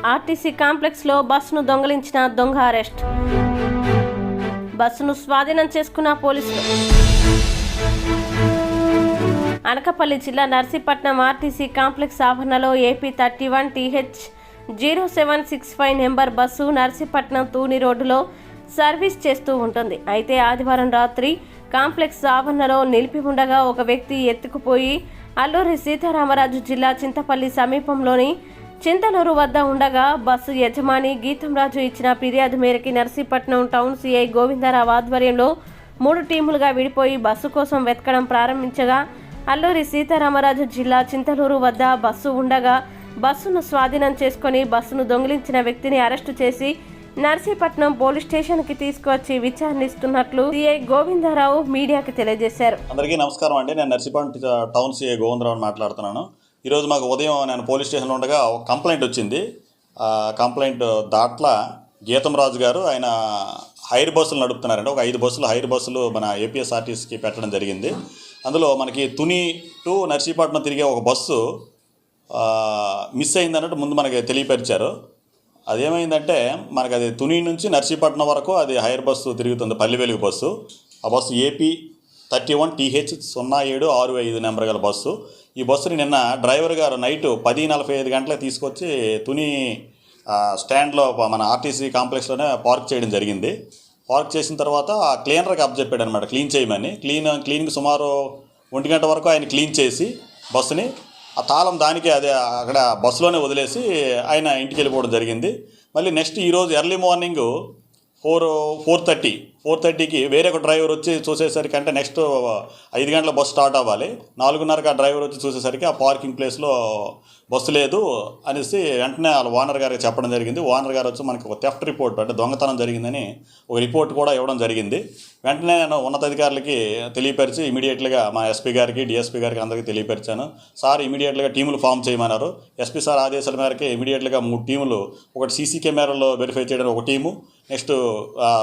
RTC కాంప్లెక్స్లో బస్సును దొంగిలించిన దొంగ అరెస్ట్. బస్సును స్వాధీనం చేసుకున్న పోలీసులు. అనకాపల్లి జిల్లా నర్సీపట్నం ఆర్టీసీ కాంప్లెక్స్ ఆవరణలో AP 31 TH 0765 number bus Narsipatnam Tuni రోడ్డులో సర్వీస్ చేస్తూ ఉంటుంది. అయితే ఆదివారం రాత్రి కాంప్లెక్స్ ఆవరణలో నిలిపి ఉండగా ఒక వ్యక్తి ఎత్తుకుపోయి అల్లూరి సీతారామరాజు జిల్లా చింతపల్లి సమీపంలోని చింతలూరు వద్ద ఉండగా బస్సు యజమాని గీతంరాజు ఇచ్చిన ఫిర్యాదు మేరకు నర్సీపట్నం టౌన్ సిఐ గోవిందరావు ఆధ్వర్యంలో 3 టీములుగా విడిపోయి బస్సు కోసం వెతకడం ప్రారంభించగా అల్లూరి సీతారామరాజు జిల్లా చింతలూరు వద్ద బస్సు ఉండగా బస్సును స్వాధీనం చేసుకుని బస్సును దొంగిలించిన వ్యక్తిని అరెస్టు చేసి నర్సీపట్నం పోలీస్ స్టేషన్కి తీసుకువచ్చి విచారణిస్తున్నట్లు సిఐ గోవిందరావు మీడియాకి తెలియజేశారు. అందరికీ నమస్కారం అండి. నేను నర్సీపట్నం టౌన్ సిఐ గోవిందరావు మాట్లాడుతున్నాను. ఈరోజు మాకు ఉదయం నేను పోలీస్ స్టేషన్లో ఉండగా ఒక కంప్లైంట్ వచ్చింది. కంప్లైంట్ దాంట్లో గీతంరాజు గారు ఆయన హైర్ బస్సులు నడుపుతున్నారండి. ఒక 5 బస్సులు హైర్ బస్సులు మన ఏపీఎస్ఆర్టీసీకి పెట్టడం జరిగింది. అందులో మనకి తుని టు నర్సీపట్నం తిరిగే ఒక బస్సు మిస్ అయిందన్నట్టు ముందు మనకి తెలియపరిచారు. అదేమైందంటే మనకు అది తుని నుంచి నర్సీపట్నం వరకు అది హైర్ బస్సు తిరుగుతుంది, పల్లి వెలుగు బస్సు. ఆ బస్సు ఏపీ 31 TH 0765 నెంబర్ గల బస్సు. ఈ బస్సుని నిన్న డ్రైవర్ గారు నైట్ 10:45 గంటలకు తీసుకొచ్చి తుని స్టాండ్లో మన ఆర్టీసీ కాంప్లెక్స్లోనే పార్క్ చేయడం జరిగింది. పార్క్ చేసిన తర్వాత ఆ క్లీనర్కి అప్పచెప్పాడు అనమాట, క్లీన్ చేయమని. క్లీన్కి సుమారు 1 గంట వరకు ఆయన క్లీన్ చేసి బస్సుని ఆ తాళం దానికి అదే అక్కడ బస్సులోనే వదిలేసి ఆయన ఇంటికి వెళ్ళిపోవడం జరిగింది. మళ్ళీ నెక్స్ట్ ఈరోజు ఎర్లీ మార్నింగ్ 4:30కి వేరే ఒక డ్రైవర్ వచ్చి చూసేసరికి, అంటే నెక్స్ట్ 5 గంటల బస్సు స్టార్ట్ అవ్వాలి, 4:30కి ఆ డ్రైవర్ వచ్చి చూసేసరికి ఆ పార్కింగ్ ప్లేస్లో బస్సు లేదు అనేసి వెంటనే వాళ్ళ ఓనర్ గారికి చెప్పడం జరిగింది. ఓనర్ గారు వచ్చి మనకి ఒక థెఫ్ట్ రిపోర్ట్, అంటే దొంగతనం జరిగిందని ఒక రిపోర్ట్ కూడా ఇవ్వడం జరిగింది. వెంటనే నేను ఉన్నతాధికారులకి తెలియపరిచి ఇమీడియట్గా మా ఎస్పీ గారికి, డిఎస్పీ గారికి అందరికీ తెలియపరిచాను. సార్ ఇమీడియట్గా టీములు ఫామ్ చేయమన్నారు. ఎస్పీ సార్ ఆదేశాల మేరకు ఇమీడియట్గా 3 టీములు, ఒకటి సీసీ కెమెరాలో వెరిఫై చేయడానికి ఒక టీము, నెక్స్ట్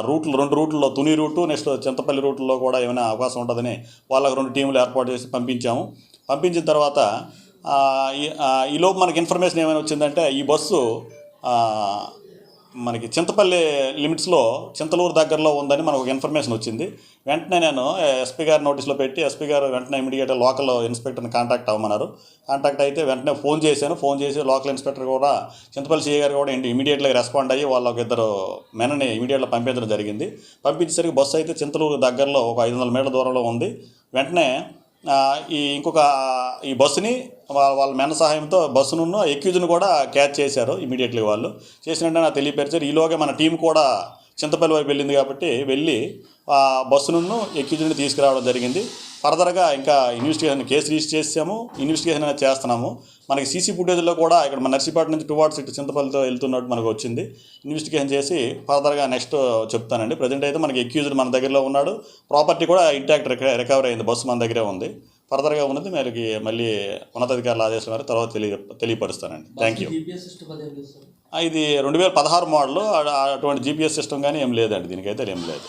రూట్లు 2 రూట్లలో తుని రూటు, నెక్స్ట్ చింతపల్లి రూట్లో కూడా ఏమైనా అవకాశం ఉంటుందని వాళ్ళకు 2 టీములు ఏర్పాటు చేసి పంపించాము. పంపించిన తర్వాత ఈలోపు మనకి ఇన్ఫర్మేషన్ ఏమైనా వచ్చిందంటే ఈ బస్సు మనకి చింతపల్లి లిమిట్స్లో చింతలూరు దగ్గరలో ఉందని మనకు ఒక ఇన్ఫర్మేషన్ వచ్చింది. వెంటనే నేను ఎస్పీ గారి నోటీస్లో పెట్టి ఎస్పీ గారు వెంటనే ఇమీడియట్గా లోకల్ ఇన్స్పెక్టర్ని కాంటాక్ట్ అవ్వమన్నారు. కాంటాక్ట్ అయితే వెంటనే ఫోన్ చేశాను. ఫోన్ చేసి లోకల్ ఇన్స్పెక్టర్ కూడా, చింతపల్లి సిఐ గారు కూడా ఇమీడియట్గా రెస్పాండ్ అయ్యి వాళ్ళ ఒక 2 మెనని ఇమీడియట్గా పంపించడం జరిగింది. పంపించేసరికి బస్సు అయితే చింతలూరు దగ్గరలో ఒక 500 మీటర్ల దూరంలో ఉంది. వెంటనే ఈ బస్సుని వాళ్ళ మెన సహాయంతో బస్సును ఎక్యూజ్ను కూడా క్యాచ్ చేశారు. ఇమీడియట్లీ వాళ్ళు చేసినట్టు నాకు తెలియపరిచారు. ఈలోగా మన టీం కూడా చింతపల్లి వైపు వెళ్ళింది కాబట్టి వెళ్ళి ఆ బస్సును ఎక్యూజ్ని తీసుకురావడం జరిగింది. ఫర్దర్గా ఇంకా ఇన్వెస్టిగేషన్ కేసు రిజిస్టర్ చేసాము, ఇన్వెస్టిగేషన్ అనేది చేస్తున్నాము. మనకి సీసీ ఫుటేజ్లో కూడా ఇక్కడ మన నర్సీపట్నం నుంచి టువార్డ్స్ ఇటు చింతపల్లితో వెళ్తున్నట్టు మనకు వచ్చింది. ఇన్వెస్టిగేషన్ చేసి ఫర్దర్గా నెక్స్ట్ చెప్తానండి. ప్రజెంట్ అయితే మనకి ఎక్యూజ్డ్ మన దగ్గరలో ఉన్నాడు. ప్రాపర్టీ కూడా ఇంటాక్ట్ రికవర్ అయింది. బస్సు మన దగ్గరే ఉంది. ఫర్దర్గా ఉన్నది మనకి మళ్ళీ ఉన్నతాధికారుల ఆదేశం మేరకు తర్వాత తెలియపరుస్తానండి. Thank you. ఇది 2016 మోడల్. అటువంటి GPS సిస్టమ్ కానీ ఏం లేదండి, దీనికైతే ఏం లేదు.